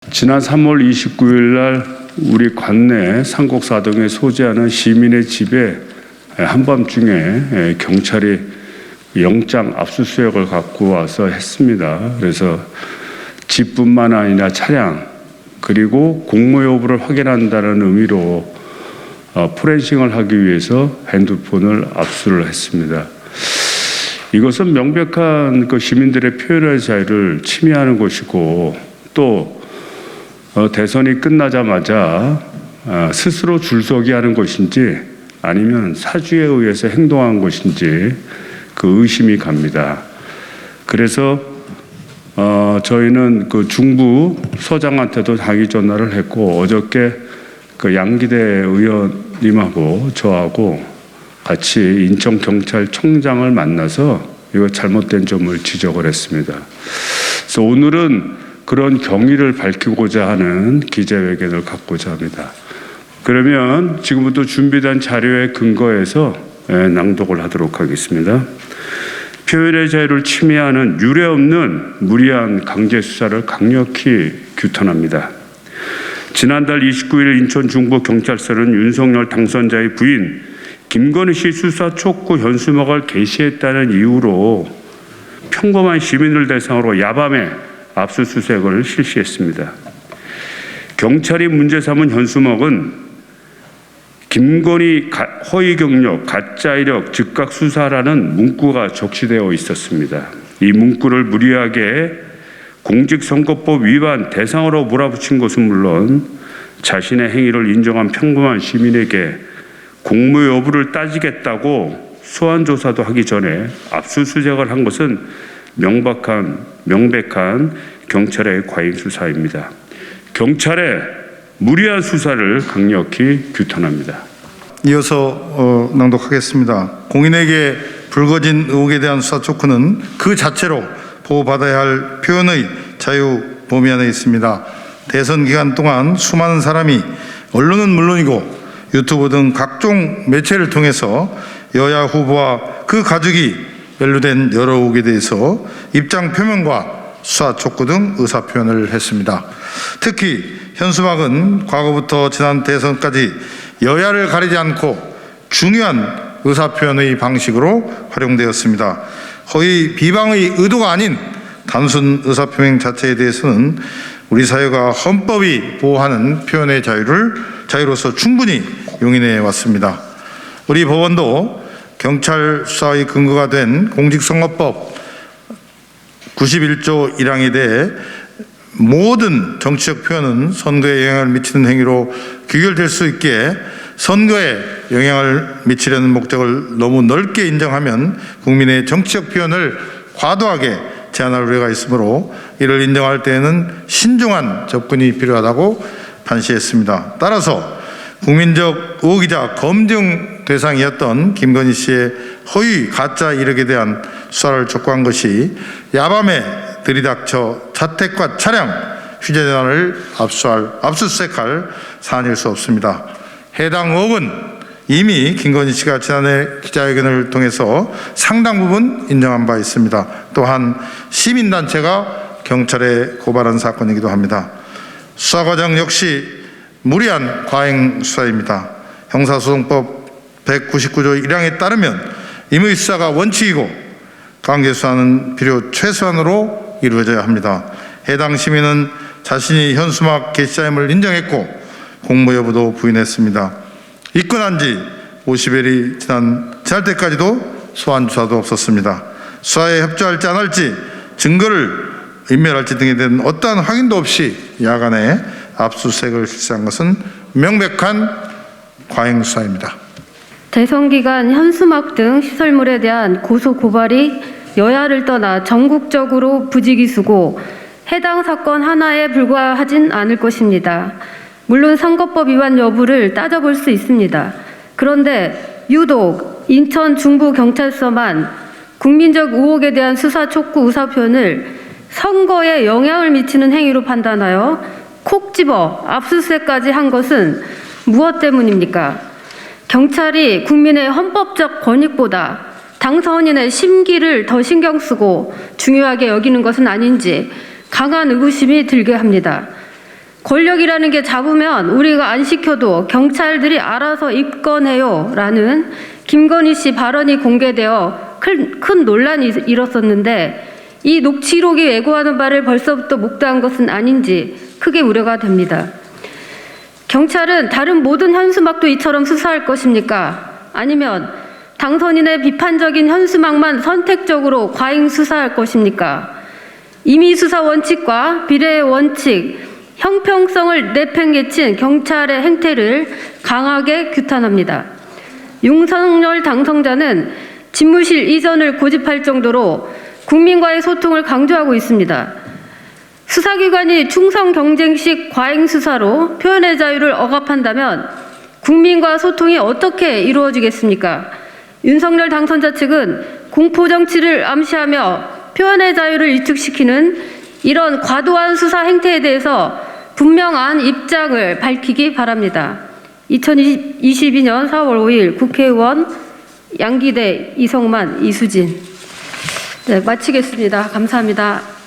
지난 3월 29일 날 우리 관내 상곡사동에 소재하는 시민의 집에 한밤중에 경찰이 영장 압수수색을 갖고 와서 했습니다. 그래서 집뿐만 아니라 차량 그리고 공모 여부를 확인한다는 의미로 포렌싱을 하기 위해서 핸드폰을 압수를 했습니다. 이것은 명백한 시민들의 표현의 자유를 침해하는 것이고 또 대선이 끝나자마자 스스로 줄서기 하는 것인지 아니면 사주에 의해서 행동한 것인지 그 의심이 갑니다. 그래서 저희는 중부 서장한테도 당의 전화를 했고 어저께 양기대 의원님하고 저하고 같이 인천경찰청장을 만나서 이거 잘못된 점을 지적을 했습니다. 그래서 오늘은 그런 경위를 밝히고자 하는 기자회견을 갖고자 합니다. 그러면 지금부터 준비된 자료에 근거해서 낭독을 하도록 하겠습니다. 표현의 자유를 침해하는 유례없는 무리한 강제 수사를 강력히 규탄합니다. 지난달 29일 인천 중부경찰서는 윤석열 당선자의 부인 김건희 씨 수사 촉구 현수막을 게시했다는 이유로 평범한 시민을 대상으로 야밤에 압수수색을 실시했습니다. 경찰이 문제 삼은 현수막은 김건희 허위 경력, 가짜 이력, 즉각 수사라는 문구가 적시되어 있었습니다. 이 문구를 무리하게 공직선거법 위반 대상으로 몰아붙인 것은 물론 자신의 행위를 인정한 평범한 시민에게 공모 여부를 따지겠다고 소환 조사도 하기 전에 압수수색을 한 것은 명백한 경찰의 과잉 수사입니다. 경찰의 무리한 수사를 강력히 규탄합니다. 이어서 낭독하겠습니다. 공인에게 불거진 의혹에 대한 수사 촉구는 그 자체로 보호받아야 할 표현의 자유 범위 안에 있습니다. 대선 기간 동안 수많은 사람이 언론은 물론이고 유튜브 등 각종 매체를 통해서 여야 후보와 그 가족이 연루된 여러 의혹에 대해서 입장 표명과 수사 촉구 등 의사 표현을 했습니다. 특히 현수막은 과거부터 지난 대선까지 여야를 가리지 않고 중요한 의사 표현의 방식으로 활용되었습니다. 허위 비방의 의도가 아닌 단순 의사 표명 자체에 대해서는 우리 사회가 헌법이 보호하는 표현의 자유로서 충분히 용인해 왔습니다. 우리 법원도 경찰 수사의 근거가 된 공직선거법 91조 1항에 대해 모든 정치적 표현은 선거에 영향을 미치는 행위로 규결될 수 있기에 선거에 영향을 미치려는 목적을 너무 넓게 인정하면 국민의 정치적 표현을 과도하게 제한할 우려가 있으므로 이를 인정할 때에는 신중한 접근이 필요하다고 판시했습니다. 따라서 국민적 의혹이자 검증 대상이었던 김건희 씨의 허위 가짜 이력에 대한 수사를 촉구한 것이 야밤에 들이닥쳐 자택과 차량, 휴대전화를 압수수색할 사안일 수 없습니다. 해당 의혹은 이미 김건희 씨가 지난해 기자회견을 통해서 상당 부분 인정한 바 있습니다. 또한 시민단체가 경찰에 고발한 사건이기도 합니다. 수사 과정 역시 무리한 과잉 수사입니다. 형사소송법 199조 1항에 따르면 임의 수사가 원칙이고 강제 수사는 필요 최소한으로 이루어져야 합니다. 해당 시민은 자신이 현수막 게시자임을 인정했고 공모 여부도 부인했습니다. 입건한 지 50일이 지날 때까지도 소환 조사도 없었습니다. 수사에 협조할지 안 할지 증거를 인멸할지 등에 대한 어떠한 확인도 없이 야간에 압수수색을 실시한 것은 명백한 과잉 수사입니다. 대선 기간 현수막 등 시설물에 대한 고소 고발이 여야를 떠나 전국적으로 부지기수고 해당 사건 하나에 불과하진 않을 것입니다. 물론 선거법 위반 여부를 따져볼 수 있습니다. 그런데 유독 인천 중부경찰서만 국민적 의혹에 대한 수사 촉구 의사표현을 선거에 영향을 미치는 행위로 판단하여 콕 집어 압수수색까지 한 것은 무엇 때문입니까? 경찰이 국민의 헌법적 권익보다 당선인의 심기를 더 신경 쓰고 중요하게 여기는 것은 아닌지 강한 의구심이 들게 합니다. 권력이라는 게 잡으면 우리가 안 시켜도 경찰들이 알아서 입건해요 라는 김건희 씨 발언이 공개되어 큰 논란이 일었었는데 이 녹취록이 왜곡하는 바를 벌써부터 목도한 것은 아닌지 크게 우려가 됩니다. 경찰은 다른 모든 현수막도 이처럼 수사할 것입니까? 아니면 당선인의 비판적인 현수막만 선택적으로 과잉 수사할 것입니까? 임의 수사 원칙과 비례의 원칙, 형평성을 내팽개친 경찰의 행태를 강하게 규탄합니다. 윤석열 당선자는 집무실 이전을 고집할 정도로 국민과의 소통을 강조하고 있습니다. 수사기관이 충성 경쟁식 과잉 수사로 표현의 자유를 억압한다면 국민과 소통이 어떻게 이루어지겠습니까? 윤석열 당선자 측은 공포정치를 암시하며 표현의 자유를 위축시키는 이런 과도한 수사 행태에 대해서 분명한 입장을 밝히기 바랍니다. 2022년 4월 5일 국회의원 양기대 이성만 이수진. 네, 마치겠습니다. 감사합니다.